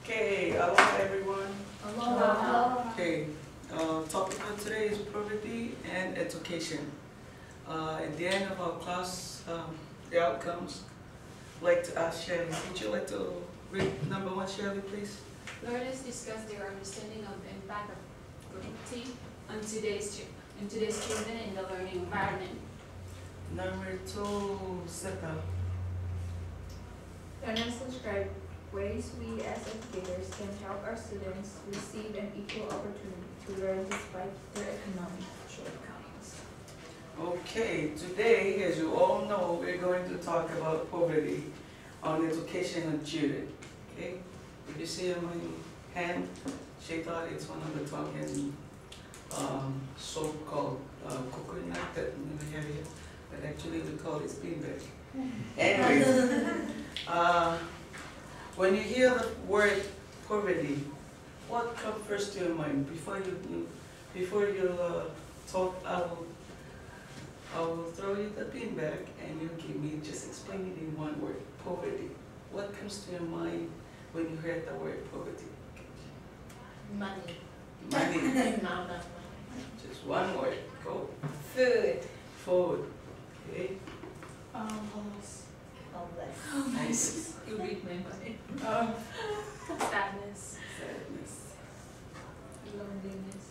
Okay, aloha everyone. Aloha. Okay, topic for today is poverty and education. At the end of our class, the outcomes, I'd like to ask Shelly, would you like to read number one, Shelly, please? Learners discuss their understanding of the impact of poverty on today's children in the learning environment. Number two, Seta. Learners describe ways we as educators can help our students receive an equal opportunity to learn despite their economic shortcomings. Okay, today, as you all know, we're going to talk about poverty on education of children. Okay, if you see on my hand, she thought it's one of the Tongan so-called coconut that we never have here, but actually we call it beanbag. Anyway, when you hear the word poverty, what comes first to your mind? Before you talk, I will throw you the beanbag and you give me, just explain it in one word, poverty. What comes to your mind when you hear the word poverty? Money. Money. Not enough Just one word. Go. money. Food. Okay. Homeless. Nice. You read my money. Sadness. Sadness. Loneliness.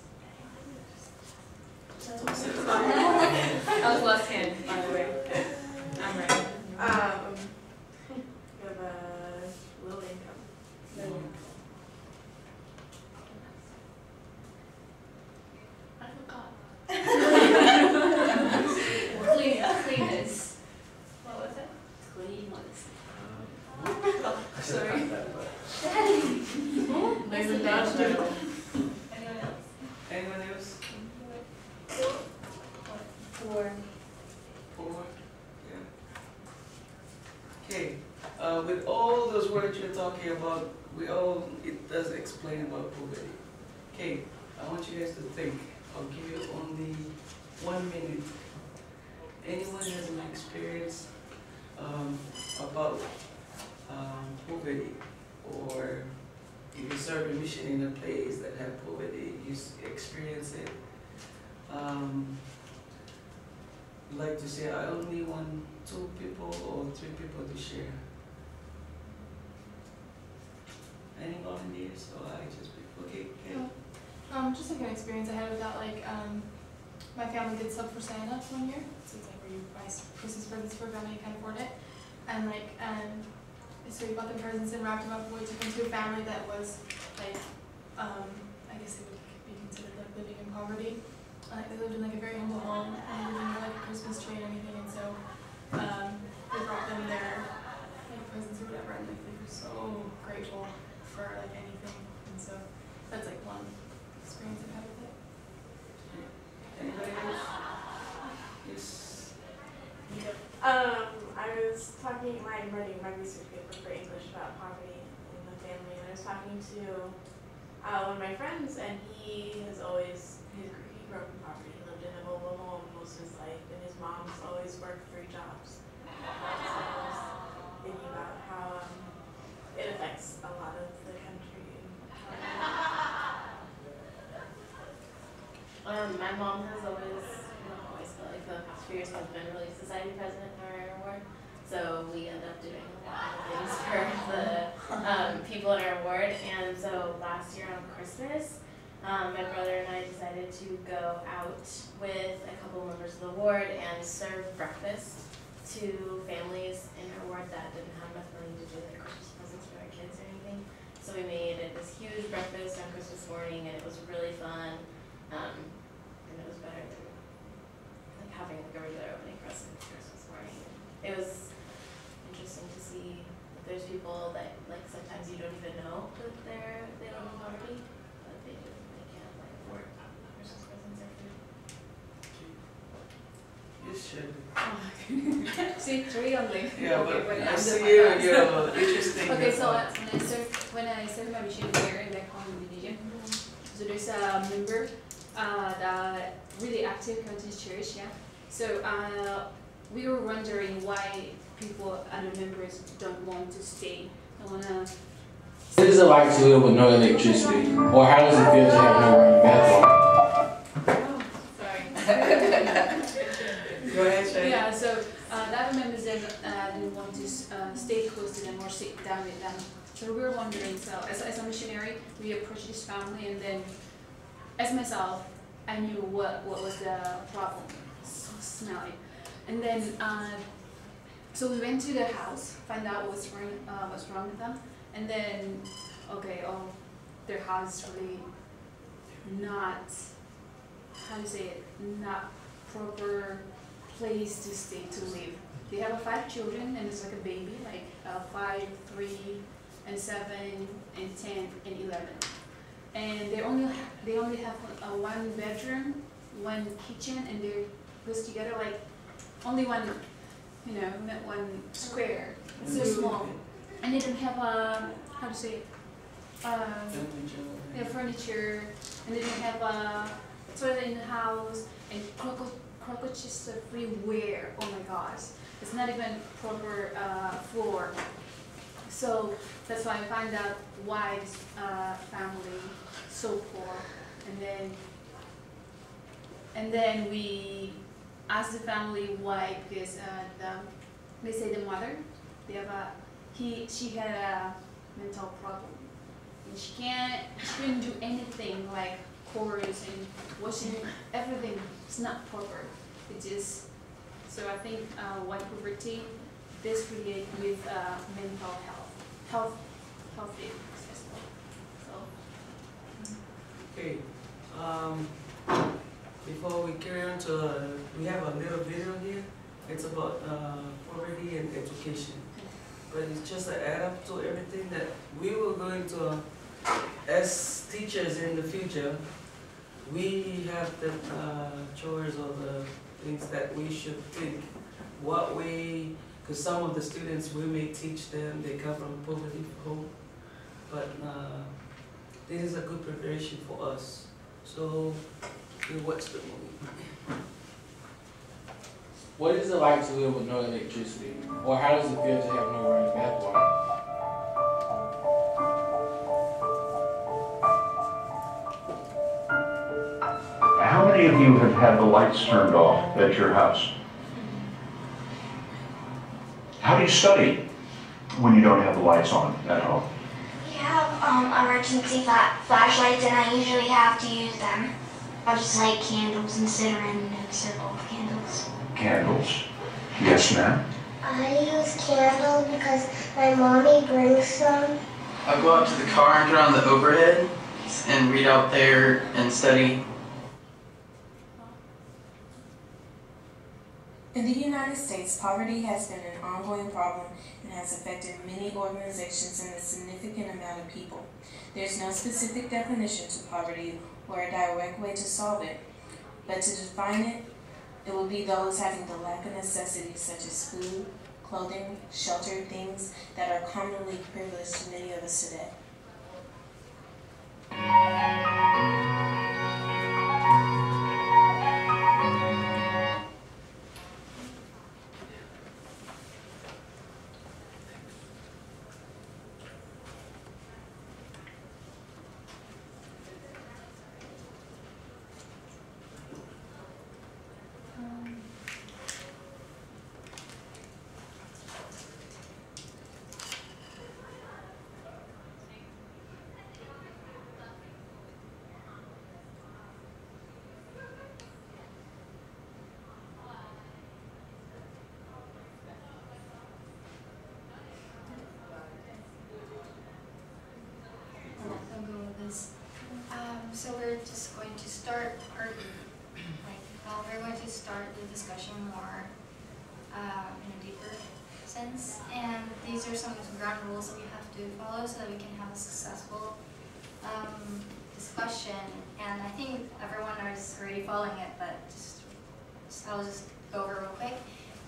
Toxicity. I was left hand, by the way. I'm right. You have a low income. I forgot. Cleanness. What was it? Cleanliness. Sorry. Anyone else? Anyone else? Poor. Poor. Yeah. Okay. With all those words you're talking about, it does explain about poverty. Okay. I want you guys to think. I'll give you only 1 minute. Anyone has an experience about poverty, or if you serve a mission in a place that have poverty, you experience it. Like to say, I only want 2 people or 3 people to share. Any volunteers? Or I just okay. Just like an experience I had with that, like, my family did sub for Santa one year, so it's like where you buy Christmas presents for a family, you can't afford it, and like, so we bought the presents and wrapped them up, and we took them to a family that was like, I guess it would be considered like living in poverty. Like they lived in like a very humble home, and they didn't have like a Christmas tree and everything, and so we brought them their like presents or whatever, and like they were so grateful for like anything, and so that's like one experience I've had with it. Anybody else? Yes. I was talking, I'm writing my research paper for English about poverty in the family, and I was talking to one of my friends, and he grew up in poverty. He lived in a mobile home most of his life, and his mom's always worked 3 jobs. So I was thinking about how it affects a lot of the country. My mom has always, not always, but like for the past few years has been Relief Society president in our ward. So we end up doing a lot of things for the people in our ward. And so last year on Christmas, my brother and I decided to go out with a couple members of the ward and serve breakfast to families in our ward that didn't have enough money to do like Christmas presents for their kids or anything. So we made this huge breakfast on Christmas morning, and it was really fun. And it was better than like having like a regular opening for us on Christmas morning. It was interesting to see that there's people that like sometimes you don't even know that they don't have poverty, but they can't like afford Christmas presents or food. You should. See, 3 only. Yeah, Okay, but I I'm see the you're one. interesting. Okay, so when I served my mission here in back home in Indonesia, so there's a member that really active Country's Church, yeah. So we were wondering why people, other members, don't want to stay. Don't want to is it like to live with no electricity? Or how does it feel to have no running bathwater? Go ahead, Shay. Yeah, so that members didn't want to stay close to them or sit down with them. So we were wondering, so as a missionary, we approached this family, and then as myself, I knew what was the problem. So smelly. And then, so we went to the house, find out what's wrong with them, and then, okay, their house is really not, how do you say it, not proper place to stay, to live. They have 5 children, and it's like a baby, like 5, 3, and 7, and 10, and 11. And they only have a 1 bedroom, 1 kitchen, and they're close together, like only one, not 1 square. It's so small, and they don't have a, how to say it, furniture, and they don't have a toilet in the house, and cockroaches everywhere. Oh my gosh, it's not even proper floor. So that's why I find out why this family so poor, and then we asked the family why, because they say the mother, she had a mental problem, and she couldn't do anything like chores and washing everything. It's not proper. It just, so I think white poverty this relate with mental health accessible. So. Okay. Before we carry on to, we have a little video here. It's about poverty and education. But it's just an add up to everything that we were going to, as teachers in the future, we have the chores or the things that we should think. What we, because some of the students we may teach them, they come from poverty home, but this is a good preparation for us. So we watch the movie. What is it like to live with no electricity? Or how does it feel to have no running bathwater? How many of you have had the lights turned off at your house? How do you study when you don't have the lights on at home? We have emergency flashlights, and I usually have to use them. I just light candles and sit around in a circle of candles. Candles. Yes, ma'am? I use candles because my mommy brings some. I'll go out to the car and turn on the overhead and read out there and study. In the United States, poverty has been an ongoing problem and has affected many organizations and a significant amount of people. There's no specific definition to poverty or a direct way to solve it, but to define it, it will be those having the lack of necessities such as food, clothing, shelter, things that are commonly privileged to many of us today. So we're just going to start, we're going to start the discussion more in a deeper sense. And these are some of the ground rules that we have to follow so that we can have a successful discussion. And I think everyone is already following it, but I'll just go over real quick.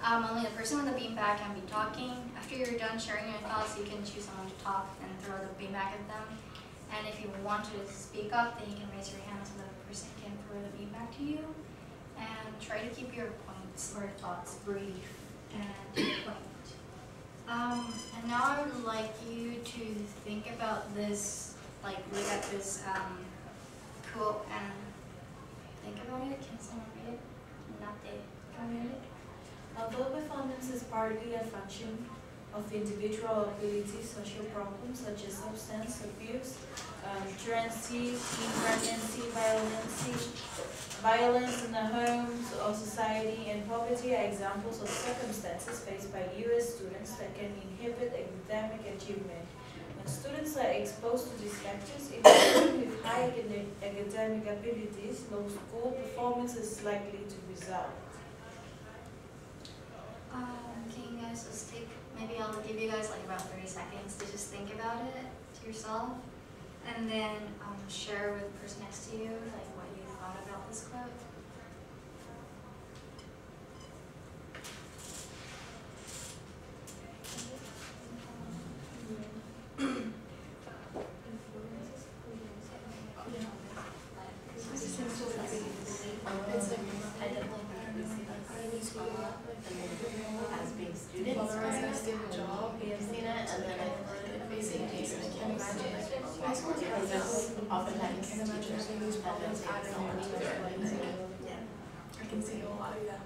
Only the person with the beanbag can be talking. After you're done sharing your thoughts, you can choose someone to talk and throw the beanbag at them. And if you want to speak up, then you can raise your hand so that the person can throw the feedback to you. And try to keep your points or thoughts brief and to the point. And now I would like you to think about this, like look at this quote and think about it. Can someone read it? Not they. Can we read it? Although performance is partly a function of individual ability, social problems such as substance abuse, truancy, teen pregnancy, violence in the homes or society, and poverty are examples of circumstances faced by US students that can inhibit academic achievement. When students are exposed to these factors, including with high academic abilities, low school performance is likely to result. Can you guys just take, maybe I'll give you guys like about 30 seconds to just think about it to yourself, and then share with the person next to you like what you thought about this quote. As being students, we have seen it, and then oftentimes teachers have been I can see a lot of that.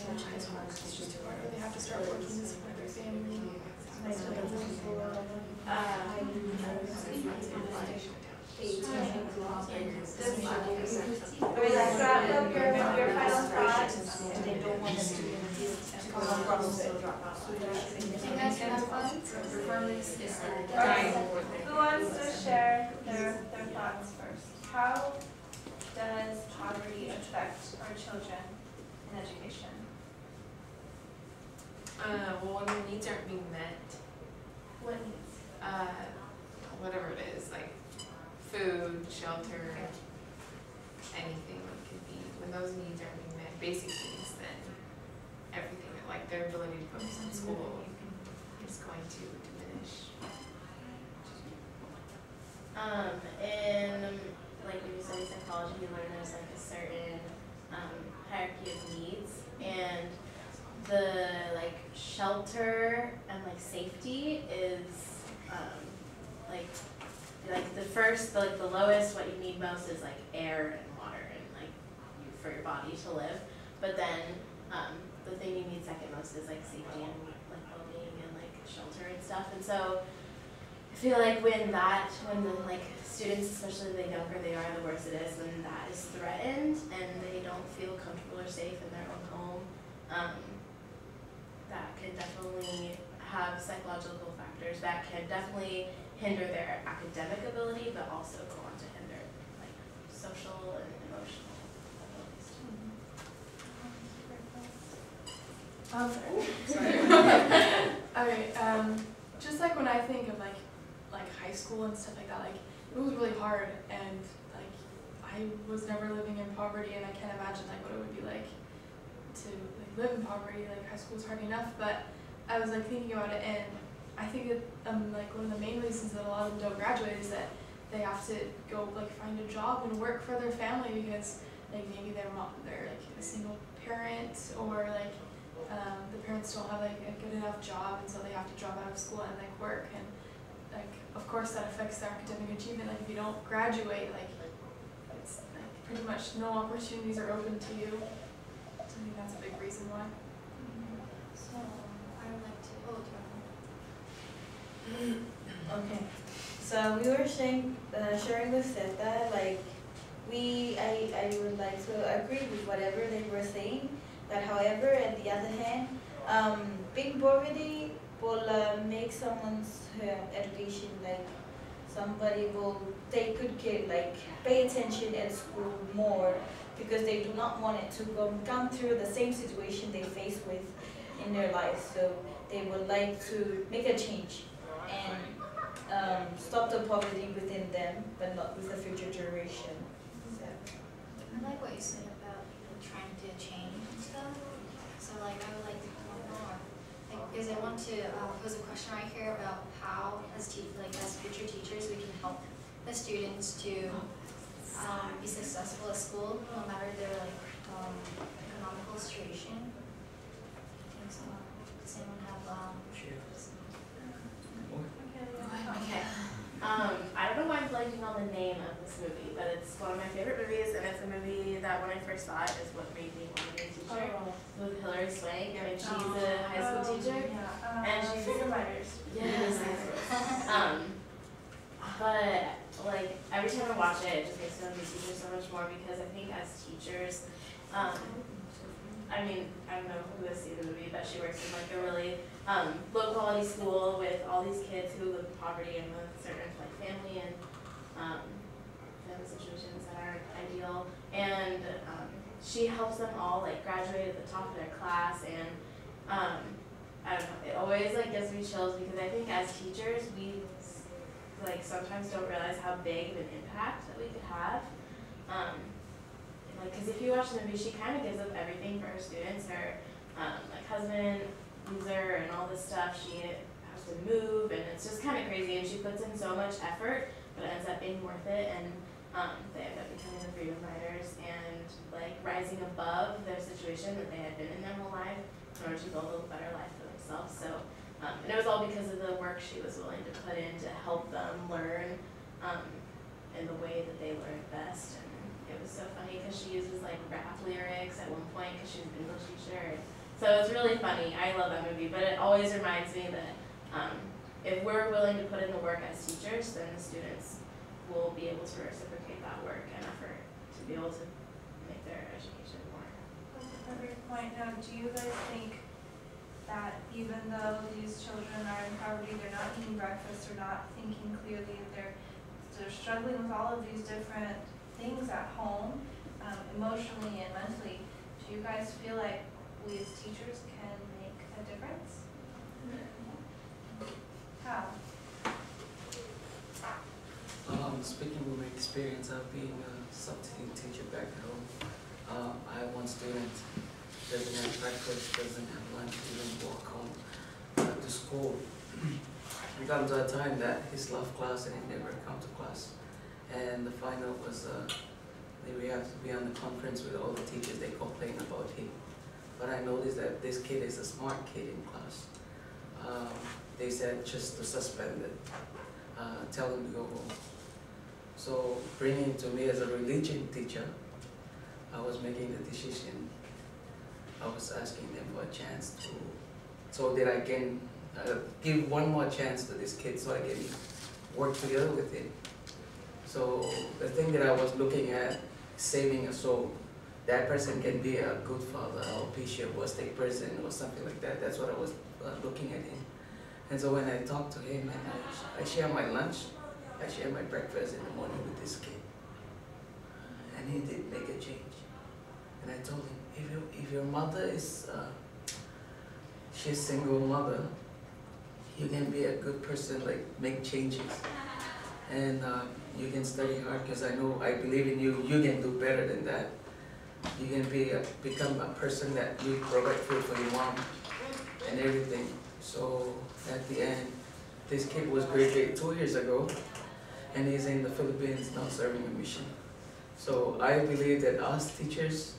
Which is hard. It's just too hard. They have to start working to support their family. Let's wrap up your final thoughts. They don't want us to You guys can have fun. Performance is Alright, who wants to share their thoughts first? How does poverty affect our children in education? Well, when the needs aren't being met, What needs? whatever it is, like food, shelter, anything it could be, when those needs aren't being met, basic needs, then everything, like their ability to focus on school is going to diminish. In like when you study psychology, you learn there's like a certain hierarchy of needs, and the like shelter and like safety is like the first, like the lowest. What you need most is like air and water and like for your body to live. But then the thing you need second most is like safety and like well-being and like shelter and stuff. And so I feel like when the like students, especially the younger they are, the worse it is when that is threatened and they don't feel comfortable or safe in their own home. That can definitely have psychological factors that can definitely hinder their academic ability, but also go on to hinder like social and emotional abilities too. Sorry. Alright, just like when I think of like high school and stuff like that, like it was really hard, and like I was never living in poverty, and I can't imagine like what it would be like to like live in poverty. Like high school is hard enough, but I was like thinking about it, and I think that like one of the main reasons that a lot of them don't graduate is that they have to go like find a job and work for their family, because like maybe they're like a single parent, or like the parents don't have like a good enough job, and so they have to drop out of school and like work, and like of course that affects their academic achievement. Like if you don't graduate, like it's like pretty much no opportunities are open to you. So I think that's a big reason why. So I would like to. Okay, so we were sharing with Seta, like I would like to agree with whatever they were saying, that however, at the other hand, being poverty will make someone's education, like somebody will take good care, like pay attention at school more, because they do not want it to come through the same situation they face with in their life. So they would like to make a change and stop the poverty within them, but not with the future generation. So. I like what you said about trying to change and stuff. So like I would like to know more, like because I want to pose a question right here about how as future teachers we can help the students to be successful at school, no matter their like economical situation. I think so. Does anyone have know the name of this movie, but it's one of my favorite movies, and it's a movie that when I first saw it is what made me want to be a teacher. With Hilary Swank. I mean, she's a high school teacher, and she's freedom fighters. Yes. But like every time I watch it, it just makes me want to be a teacher so much more because I think as teachers, I mean, I don't know who has seen the movie, but she works in like a really low quality school with all these kids who live in poverty and with certain like family and family situations that aren't ideal. And she helps them all like graduate at the top of their class, and I don't know, it always like gives me chills because I think as teachers we like sometimes don't realize how big of an impact that we could have. Like, cause if you watch the movie, she kind of gives up everything for her students. Her like husband leaves her and all this stuff. She has to move, and it's just kind of crazy. And she puts in so much effort, but it ends up being worth it. And they end up becoming the freedom fighters and like rising above their situation that they had been in their whole life in order to build a better life for themselves. So, and it was all because of the work she was willing to put in to help them learn in the way that they learned best. And it was so funny because she uses like rap lyrics at one point because she's an English teacher. So it's really funny. I love that movie, but it always reminds me that if we're willing to put in the work as teachers, then the students will be able to reciprocate that work and effort to be able to make their education more. That's a perfect point. Now, do you guys think that even though these children are in poverty, they're not eating breakfast, they're not thinking clearly, they're struggling with all of these different things at home, emotionally and mentally, do you guys feel like we as teachers can make a difference? How? Speaking from my experience of being a substitute teacher back at home, I have one student doesn't have breakfast, doesn't have lunch, even walk home to school. It comes to a time that he's left class and he never come to class. And the final was we have to be on the conference with all the teachers. They complain about him, but I noticed that this kid is a smart kid in class. They said just to suspend it, tell him to go home. So bringing him to me as a religion teacher, I was making the decision. I was asking them for a chance to, so that I can give one more chance to this kid so I can work together with him. So the thing that I was looking at, saving a soul, that person can be a good father or bishop or state person or something like that. That's what I was looking at him. And so when I talked to him and I share my lunch, I share my breakfast in the morning with this kid. And he did make a change. And I told him, if your mother is, she's single mother, you can be a good person, like make changes. And you can study hard because I believe in you, you can do better than that. You can become a person that you provide food for your mom and everything. So at the end, this kid was graduated 2 years ago and he's in the Philippines now serving a mission. So I believe that us teachers,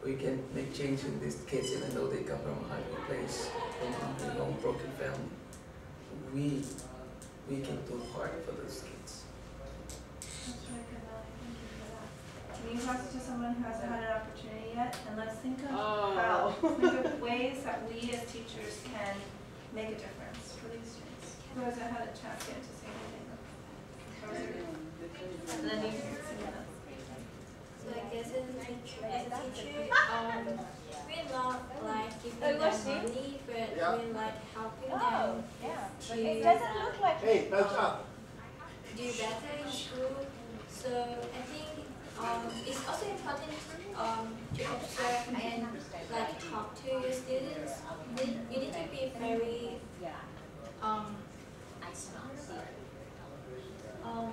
we can make change in these kids even though they come from a high place, from a broken family. We can do part for those kids. That's really good, Nale. Thank you for that. Can you pass it to someone who hasn't had an opportunity yet? And let's think of ways that we as teachers can make a difference for these students. Who hasn't had a chance yet to say anything? And then you can say that. So I guess as a teacher, we not like giving them money, but we like helping them to It doesn't look like do better in school. So I think it's also important to observe and like talk to your students. You need to be very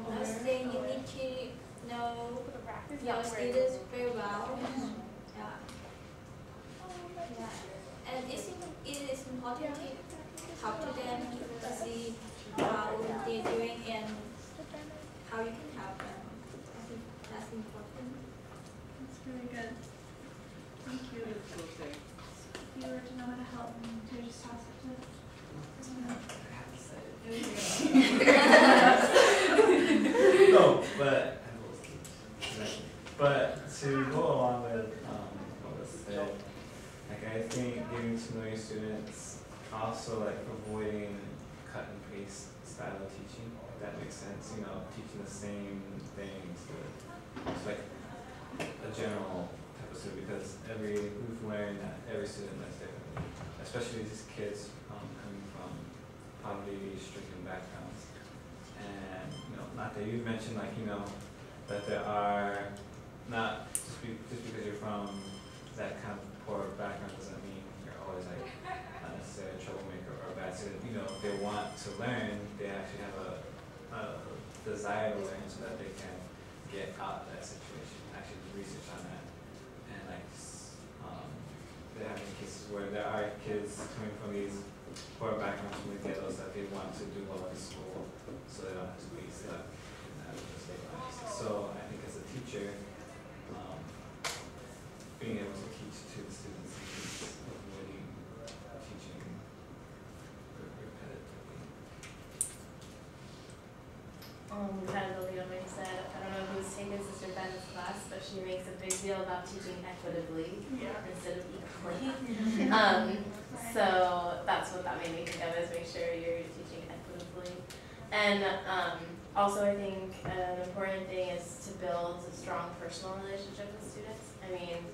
let's say you need to know your students very well. And it is important to talk to them to see how they're doing and how you can help them. I think that's important. That's really good. Thank you. If you were to know how to help them, could you just toss it to No, but getting to know your students, also like avoiding cut and paste style of teaching, if that makes sense. You know, teaching the same things, it's like a general type of student, because we've learned that every student learns differently, especially these kids coming from poverty-stricken backgrounds. And you know, not that you mentioned like, you know, that there are not just because you're from that kind of poor background doesn't mean you're always like not necessarily a troublemaker or a bad student. You know, if they want to learn, they actually have a desire to learn so that they can get out of that situation. Actually do research on that. And like there have been cases where there are kids coming from these poor backgrounds from the ghettos that they want to do well in school so they don't have to be stuck in that state life. So I think as a teacher, being able to teach to the students is avoiding teaching repetitively. Kind of building on what you said, I don't know who's taken Sister Bennett's class, but she makes a big deal about teaching equitably instead of equally. So that's what that made me think of, is make sure you're teaching equitably. And also I think an important thing is to build a strong personal relationship with students. I mean,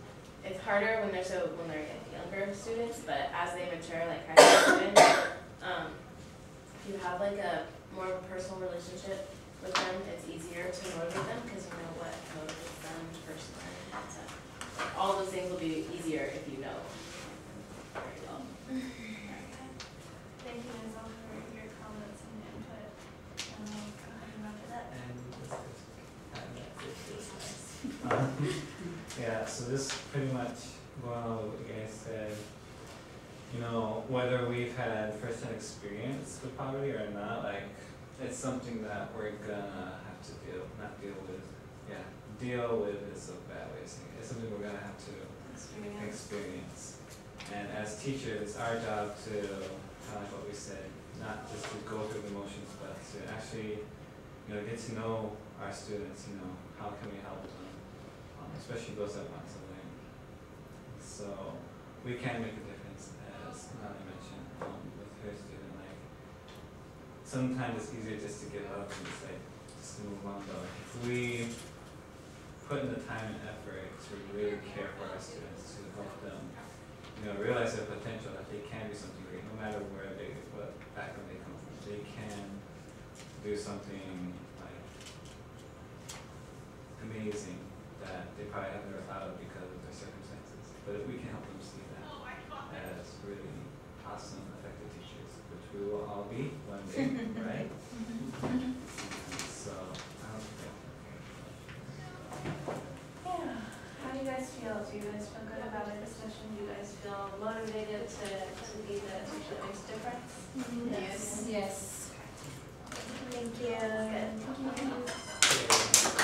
it's harder when they're younger students, but as they mature, like high school students, if you have like a more of a personal relationship with them, it's easier to motivate them because you know what motivates them personally. So all those things will be easier if you know very well. Thank you guys all for your comments and input. After that. Yeah, so this pretty much going on with what you guys said. You know, whether we've had first-hand experience with poverty or not, like it's something that we're gonna have to deal with. Deal with is a bad way of saying it. It's something we're gonna have to experience. And as teachers, it's our job to, kind of like what we said, not just to go through the motions, but to actually, you know, get to know our students. You know, how can we help them, especially those that want to learn. So we can make a difference, as Nale mentioned with her student. Like sometimes it's easier just to give up and just to move on. But if we put in the time and effort to really care for our students, to help them, you know, realize their potential, that they can do something great, no matter what background they come from. They can do something like amazing that they probably have never thought of because of their circumstances. But if we can help them see that as really awesome, effective teachers, which we will all be one day, right? So I don't think that's Yeah. How do you guys feel? Do you guys feel good about our discussion? Do you guys feel motivated to be the teacher that makes a difference? Yes. Thank you.